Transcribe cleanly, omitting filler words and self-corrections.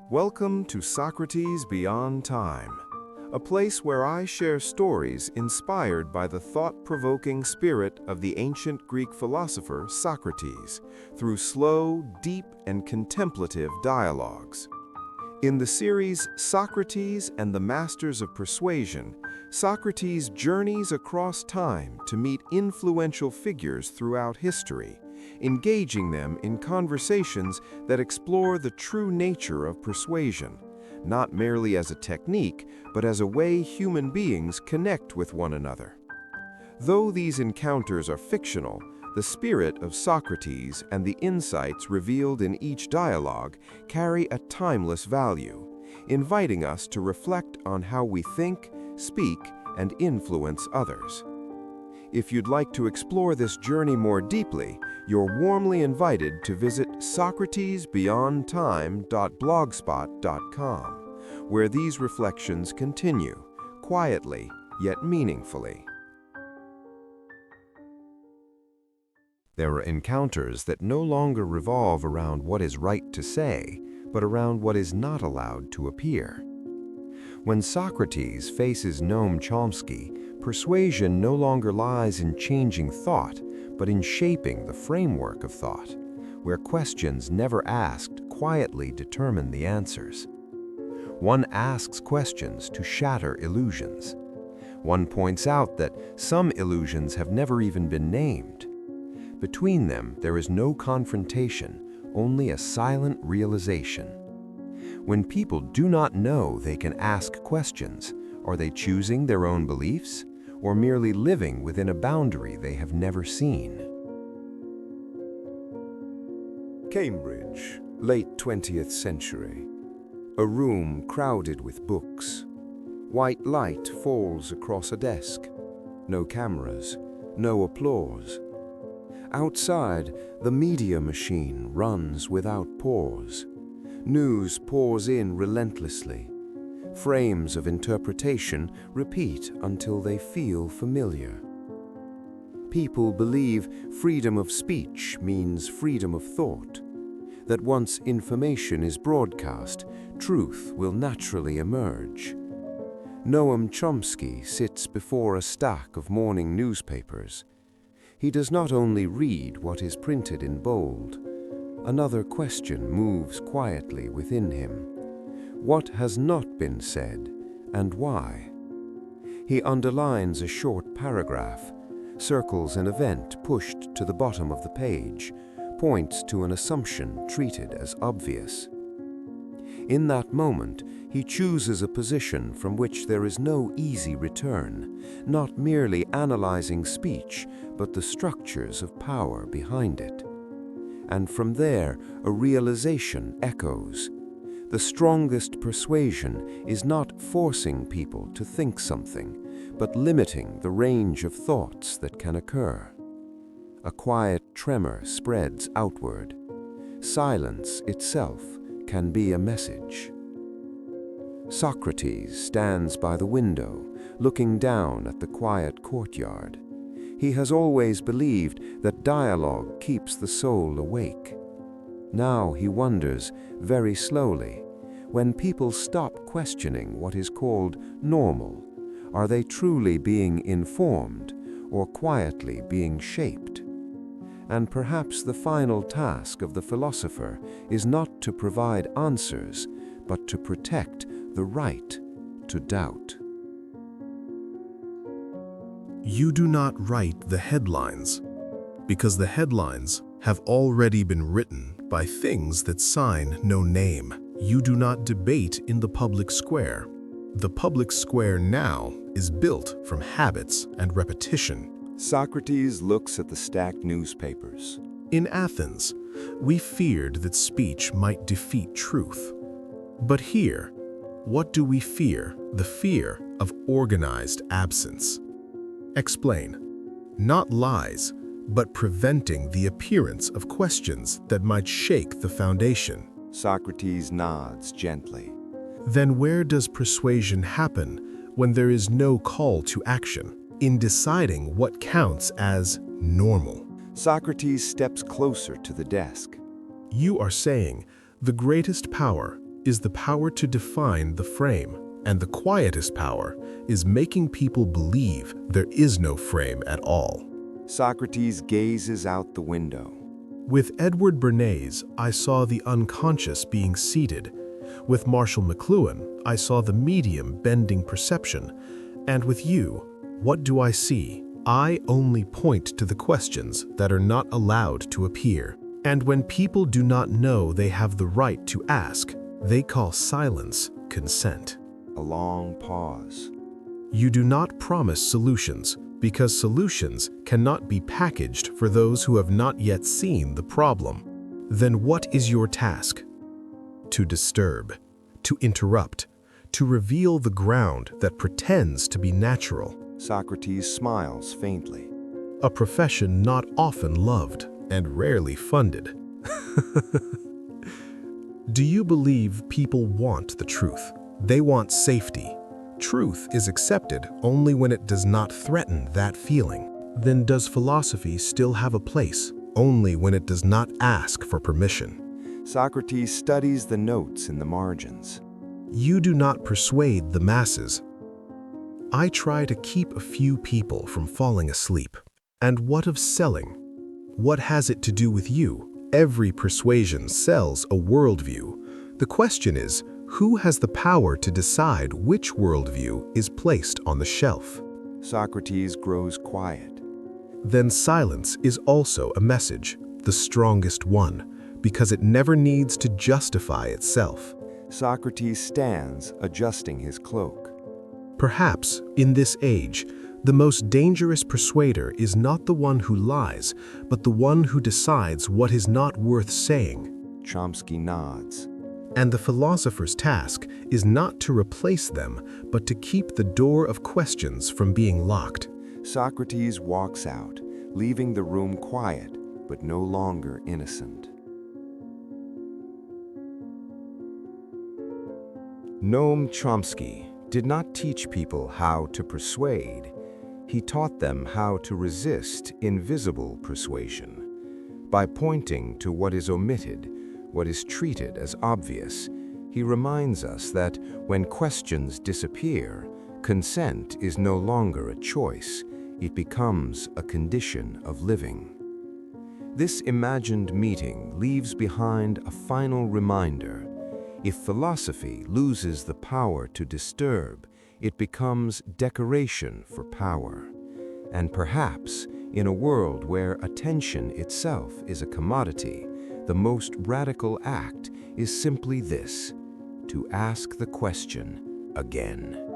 Welcome to Socrates Beyond Time, a place where I share stories inspired by the thought-provoking spirit of the ancient Greek philosopher Socrates through slow, deep, and contemplative dialogues. In the series Socrates and the Masters of Persuasion, Socrates journeys across time to meet influential figures throughout history, engaging them in conversations that explore the true nature of persuasion, not merely as a technique, but as a way human beings connect with one another. Though these encounters are fictional, the spirit of Socrates and the insights revealed in each dialogue carry a timeless value, inviting us to reflect on how we think, speak, and influence others. If you'd like to explore this journey more deeply, you're warmly invited to visit socratesbeyondtime.blogspot.com, where these reflections continue, quietly yet meaningfully. There are encounters that no longer revolve around what is right to say, but around what is not allowed to appear. When Socrates faces Noam Chomsky, persuasion no longer lies in changing thought, but in shaping the framework of thought, where questions never asked quietly determine the answers. One asks questions to shatter illusions. One points out that some illusions have never even been named. Between them, there is no confrontation, only a silent realization. When people do not know they can ask questions, are they choosing their own beliefs, or merely living within a boundary they have never seen? Cambridge, late 20th century. A room crowded with books. White light falls across a desk. No cameras, no applause. Outside, the media machine runs without pause. News pours in relentlessly. Frames of interpretation repeat until they feel familiar. People believe freedom of speech means freedom of thought, that once information is broadcast, truth will naturally emerge. Noam Chomsky sits before a stack of morning newspapers. He does not only read what is printed in bold. Another question moves quietly within him. What has not been said, and why? He underlines a short paragraph, circles an event pushed to the bottom of the page, points to an assumption treated as obvious. In that moment, he chooses a position from which there is no easy return, not merely analyzing speech, but the structures of power behind it. And from there, a realization echoes. The strongest persuasion is not forcing people to think something, but limiting the range of thoughts that can occur. A quiet tremor spreads outward. Silence itself can be a message. Socrates stands by the window, looking down at the quiet courtyard. He has always believed that dialogue keeps the soul awake. Now he wonders, very slowly, when people stop questioning what is called normal, are they truly being informed or quietly being shaped? And perhaps the final task of the philosopher is not to provide answers, but to protect the right to doubt. You do not write the headlines, because the headlines have already been written by things that sign no name. You do not debate in the public square. The public square now is built from habits and repetition. Socrates looks at the stacked newspapers. In Athens, we feared that speech might defeat truth. But here, what do we fear? The fear of organized absence. Explain. Not lies, but preventing the appearance of questions that might shake the foundation. Socrates nods gently. Then where does persuasion happen when there is no call to action? In deciding what counts as normal. Socrates steps closer to the desk. You are saying the greatest power is the power to define the frame, and the quietest power is making people believe there is no frame at all. Socrates gazes out the window. With Edward Bernays, I saw the unconscious being seated. With Marshall McLuhan, I saw the medium bending perception. And with you, what do I see? I only point to the questions that are not allowed to appear. And when people do not know they have the right to ask, they call silence consent. A long pause. You do not promise solutions, because solutions cannot be packaged for those who have not yet seen the problem. Then what is your task? To disturb, to interrupt, to reveal the ground that pretends to be natural. Socrates smiles faintly. A profession not often loved and rarely funded. Do you believe people want the truth? They want safety. Truth is accepted only when it does not threaten that feeling. Then does philosophy still have a place? Only when it does not ask for permission. Socrates studies the notes in the margins. You do not persuade the masses. I try to keep a few people from falling asleep. And what of selling? What has it to do with you? Every persuasion sells a worldview. The question is, who has the power to decide which worldview is placed on the shelf? Socrates grows quiet. Then silence is also a message, the strongest one, because it never needs to justify itself. Socrates stands, adjusting his cloak. Perhaps, in this age, the most dangerous persuader is not the one who lies, but the one who decides what is not worth saying. Chomsky nods. And the philosopher's task is not to replace them, but to keep the door of questions from being locked. Socrates walks out, leaving the room quiet, but no longer innocent. Noam Chomsky did not teach people how to persuade. He taught them how to resist invisible persuasion. By pointing to what is omitted, what is treated as obvious, he reminds us that when questions disappear, consent is no longer a choice, it becomes a condition of living. This imagined meeting leaves behind a final reminder. If philosophy loses the power to disturb, it becomes decoration for power. And perhaps, in a world where attention itself is a commodity, the most radical act is simply this: to ask the question again.